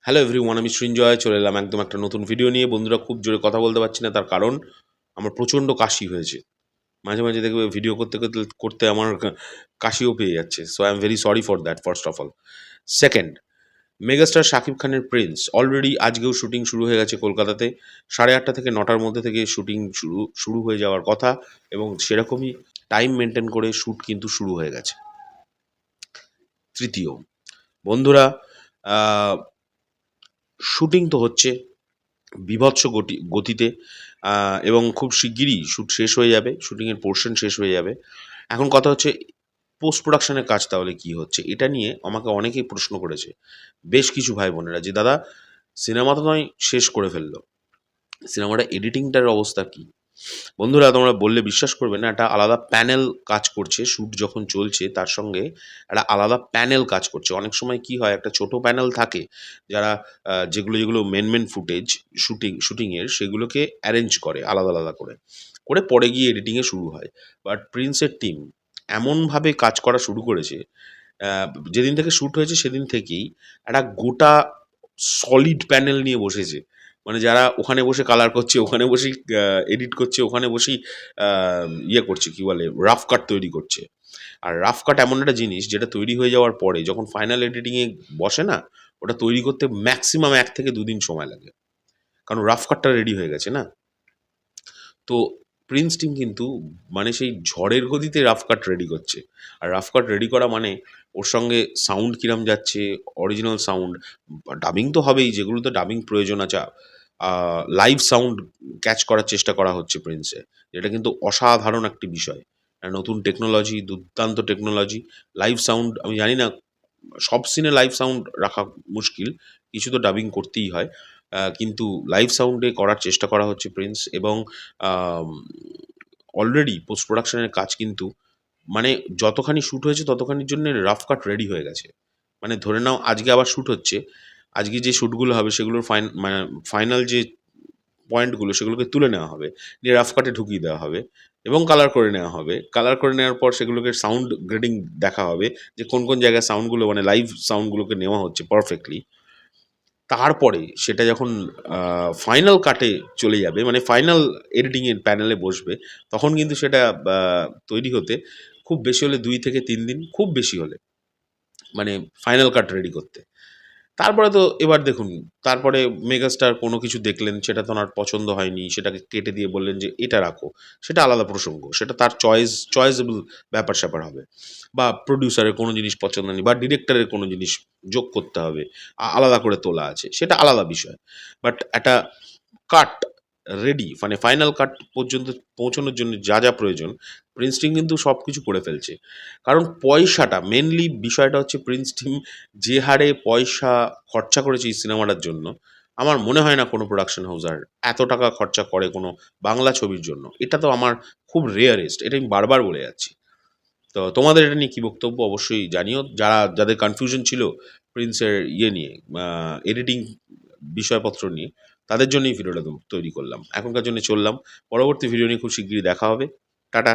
Hello everyone, আমি সৃঞ্জয় চলে এলাম একদম একটা নতুন ভিডিও নিয়ে। বন্ধুরা, খুব জোরে কথা বলতে পারছি না, তার কারণ আমার প্রচণ্ড কাশি হয়েছে। মাঝে মাঝে দেখবে ভিডিও করতে করতে করতে আমার কাশিও পেয়ে যাচ্ছে। So I am very sorry for that first of all. Second, megastar Shakib খানের প্রিন্স অলরেডি আজকেও শুটিং শুরু হয়ে গেছে কলকাতাতে। 8:30 থেকে 9টার মধ্যে থেকে শুটিং শুরু শুরু হয়ে যাওয়ার কথা, এবং সেরকমই টাইম মেনটেন করে শ্যুট কিন্তু শুরু হয়ে গেছে। তৃতীয়, বন্ধুরা, শুটিং তো হচ্ছে বীভৎস গতিতে, এবং খুব শিগগিরই শ্যুট শেষ হয়ে যাবে, শুটিংয়ের পোর্শন শেষ হয়ে যাবে। এখন কথা হচ্ছে পোস্ট প্রোডাকশনের কাজ তাহলে কী হচ্ছে? এটা নিয়ে আমাকে অনেকেই প্রশ্ন করেছে, বেশ কিছু ভাই বোনেরা, যে দাদা, সিনেমা তো নয় শেষ করে ফেললো, সিনেমাটা এডিটিংটার অবস্থা কী? বন্ধুরা, তোমরা বললে বিশ্বাস করবে না, একটা আলাদা প্যানেল কাজ করছে। শ্যুট যখন চলছে তার সঙ্গে একটা আলাদা প্যানেল কাজ করছে। অনেক সময় কি হয়, একটা ছোট প্যানেল থাকে যারা যেগুলো মেন ফুটেজ শুটিংয়ের সেগুলোকে অ্যারেঞ্জ করে আলাদা আলাদা করে করে পরে গিয়ে এডিটিংয়ে শুরু হয়। বাট প্রিন্সের টিম এমনভাবে কাজ করা শুরু করেছে, আহ, যেদিন থেকে শ্যুট হয়েছে সেদিন থেকেই একটা গোটা সলিড প্যানেল নিয়ে বসেছে। মানে যারা ওখানে বসে কালার করছে, ওখানে বসেই এডিট করছে, ওখানে বসেই ইয়ে করছে, কি বলে, রাফ কাট তৈরি করছে। আর রাফ কাট এমন একটা জিনিস যেটা তৈরি হয়ে যাওয়ার পরে যখন ফাইনাল এডিটিংয়ে বসে না, ওটা তৈরি করতে ম্যাক্সিমাম 1 থেকে 2 দিন সময় লাগে, কারণ রাফ কাটটা রেডি হয়ে গেছে না। তো প্রিন্স টিম কিন্তু মানে সেই ঝড়ের গতিতে রাফ কাট রেডি করছে। আর রাফ কাট রেডি করা মানে ওর সঙ্গে সাউন্ড কিরম যাচ্ছে, অরিজিনাল সাউন্ড, ডাবিং তো হবেই, যেগুলোতে ডাবিং প্রয়োজন আছে, লাইভ সাউন্ড ক্যাচ করার চেষ্টা করা হচ্ছে প্রিন্সে, যেটা কিন্তু অসাধারণ একটি বিষয়। একটা নতুন টেকনোলজি, দুর্দান্ত টেকনোলজি। লাইভ সাউন্ড, আমি জানি না, সব সিনে লাইভ সাউন্ড রাখা মুশকিল, কিছু তো ডাবিং করতেই হয়। কিন্তু লাইভ সাউন্ডে করার চেষ্টা করা হচ্ছে প্রিন্স, এবং অলরেডি পোস্ট প্রোডাকশনের কাজ কিন্তু, মানে যতখানি শ্যুট হয়েছে ততখানির জন্য রাফ কাট রেডি হয়ে গেছে। মানে ধরে নাও আজকে আবার শ্যুট হচ্ছে, আজকে যে শ্যুটগুলো হবে সেগুলোর মানে ফাইনাল যে পয়েন্টগুলো সেগুলোকে তুলে নেওয়া হবে, নিয়ে রাফ কাটে ঢুকিয়ে দেওয়া হবে, এবং কালার করে নেওয়া হবে। কালার করে নেওয়ার পর সেগুলোকে সাউন্ড গ্রেডিং দেখা হবে, যে কোন কোন জায়গায় সাউন্ডগুলো, মানে লাইভ সাউন্ডগুলোকে নেওয়া হচ্ছে পারফেক্টলি। তারপরে সেটা যখন ফাইনাল কাটে চলে যাবে, মানে ফাইনাল এডিটিংয়ের প্যানেলে বসবে, তখন কিন্তু সেটা তৈরি হতে খুব বেশি হলে 2 থেকে 3 দিন, খুব বেশি হলে, মানে ফাইনাল কাট রেডি করতে। তারপরে তো এবার দেখুন, তারপরে মেগাস্টার কোনো কিছু দেখলেন, সেটা তো ওনার পছন্দ হয়নি, সেটাকে কেটে দিয়ে বললেন যে এটা রাখো, সেটা আলাদা প্রসঙ্গ, সেটা তার চয়েসেবল ব্যাপার-স্যাপার হবে। বা প্রোডিউসারের কোনো জিনিস পছন্দ নেই, বা ডিরেক্টরের কোনো জিনিস যোগ করতে হবে, আলাদা করে তোলা আছে, সেটা আলাদা বিষয়। বাট একটা কাট রেডি, মানে ফাইনাল কাট পর্যন্ত পৌঁছানোর জন্য যা প্রয়োজন, প্রিন্স টিম কিন্তু সব কিছু করে ফেলছে। কারণ পয়সাটা মেনলি বিষয়টা হচ্ছে, প্রিন্স টিম যে হারে পয়সা খরচা করেছে এই সিনেমাটার জন্য, আমার মনে হয় না কোনো প্রোডাকশন হাউস আর এত টাকা খরচা করে কোনো বাংলা ছবির জন্য। এটা তো আমার খুব রেয়ারেস্ট, এটা আমি বারবার বলে যাচ্ছি। তো তোমাদের এটা নিয়ে কী বক্তব্য অবশ্যই জানিও। যাদের কনফিউশন ছিল প্রিন্সের ইয়ে নিয়ে, এডিটিং বিষয়পত্র নিয়ে, তাদের জন্যই ভিডিওটা তৈরি করলাম। এখনকার জন্য চললাম, পরবর্তী ভিডিও নিয়ে খুব শিগগিরই দেখা হবে। টাটা।